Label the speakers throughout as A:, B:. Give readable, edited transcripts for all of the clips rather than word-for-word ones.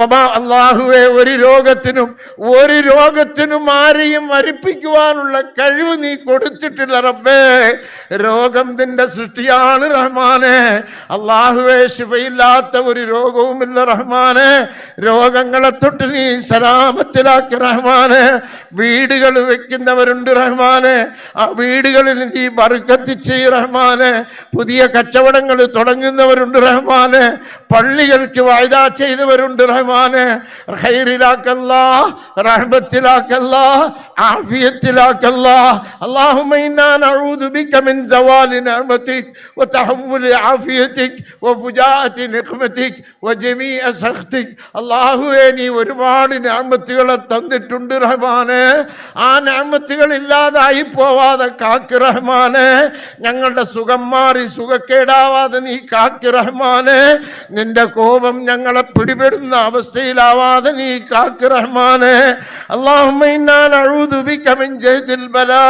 A: അല്ലാഹുവേ, ഒരു രോഗത്തിനും ആരെയും മരിപ്പിക്കുവാനുള്ള കഴിവ് നീ കൊടുത്തിട്ടില്ല റബ്ബേ. രോഗം നിന്റെ സൃഷ്ടിയാണ് റഹ്മാനെ. അല്ലാഹുവേ, ശിഫയില്ലാത്ത ഒരു രോഗവുമില്ല റഹ്മാനെ. രോഗങ്ങളെ തൊട്ട് നീ സലാമത്തിലാക്കി റഹ്മാനെ. വീടുകൾ വെക്കുന്നവരുണ്ട് റഹ്മാനെ, ആ വീടുകളിൽ നീ ബർക്കത്ത് ചെയ്യ് റഹ്മാനെ. പുതിയ കച്ചവടങ്ങൾ തുടങ്ങുന്നവരുണ്ട് റഹ്മാനെ. പള്ളികൾക്ക് വായ്ദ ചെയ്തവരുണ്ട് റഹ്മാനെ. ഖൈറിലാക്കല്ലാ, റഹ്മത്തിലാക്കല്ലാ, ആഫിയത്തിലാക്കല്ലാ. അല്ലാഹുമ്മ ഇന്നാ നഊദു ബിക മിൻ സവാലി നിഅമതിക് വതഹവ്വുലി ആഫിയതിക് വഫുജാഅതി നിഖ്മതിക് വജമീഅ സഖ്തിക്. അല്ലാഹുവേ, നീ ഒരുപാട് നിഅമത്തുകളെ തന്നിട്ടുണ്ട് റഹ്മാനെ. ആ നിഅമത്തുകൾ ഇല്ലാതായി പോവാതെ കാക്ക് റഹ്മാനെ. ഞങ്ങളുടെ സുഖം മാറി സുഖക്കേടാവാതെ നീ കാക്ക് റഹ്മാനെ. നിന്റെ കോപം ഞങ്ങളെ പിടിപെടുന്ന അവസ്ഥയിലാവാതെ നീ കാക്ക് റഹ്മാനെ. അല്ലാഹുമ്മ ഇന്നാ നഊദു ബിക മിൻ ജഹദിൽ ബലാ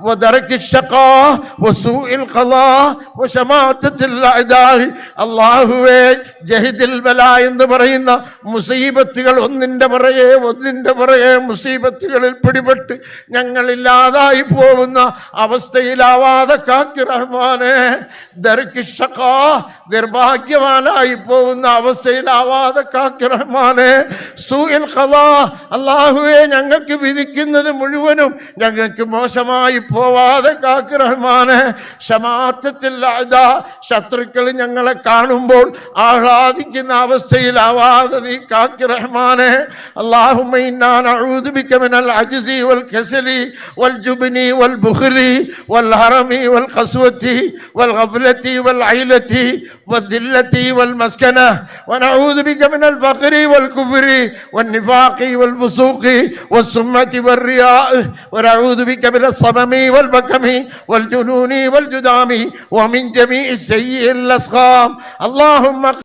A: വദർകിൽ ശഖാ വസൂഇൽ ഖളാ വശമാതത്തിൽ അഅദാ. അല്ലാഹുവേ, ജഹദിൽ ബലാ എന്ന് പറയുന്ന മുസീബത്തുകൾ ഒന്നിന്റെ പുറകെ മുസീബത്തുകളിൽ പിടിപെട്ട് ഞങ്ങളില്ലാതായി പോകുന്ന അവസ്ഥയിലാവാതെ കാക്ക് റഹ്മാനെ. ദർകിൽ ശഖാ, നിർഭാഗ്യവാനായി പോകുന്ന അവസ്ഥയിലാവാതെ കാക്ക് റഹ്മാനെ. സൂഇൽ ഖളാ, അല്ലാഹുവേ, ഞങ്ങൾക്ക് വിധിക്കുന്നത് മുഴുവനും ഞങ്ങൾക്ക് മോശമായി പോവാതെ കാക്ക് റഹ്മാനെ. ശമാഅത്തിൽ അഅദാ, ശത്രുക്കൾ ഞങ്ങളെ കാണുമ്പോൾ ആഹ്ലാദിക്കുന്ന അവസ്ഥയിലാവാതെ നീ കാക്ക് റഹ്മാനെ. അല്ലാഹുമ്മ ഇന്നാ നഊദു ബിക മിനൽ അജ്സി വൽ കസലി വൽ ജുബ്നി വൽ ബുഖ്ലി വൽ ഹറമി വൽ ഖസ്വതി വൽ ഗഫ്ലതി വൽ ഐലതി വദ്ദില്ലതി വൽ മസ്കന വനഊദു ബിക മിനൽ ഫഖ്രി വൽ കുഫ്രി വൻ നിഫാഖി വൽ ഫുസൂഖി വസ്സുമ്മതി വൽ റിയാ വനഊദു ബിക മിനൽ സമമി വൽ ബകമി വൽ ജുനൂനി വൽ ജുദാമി വമിൻ ജമീഇ സയ്യിൽ അസ്ഖാം. അല്ലാഹുമ്മ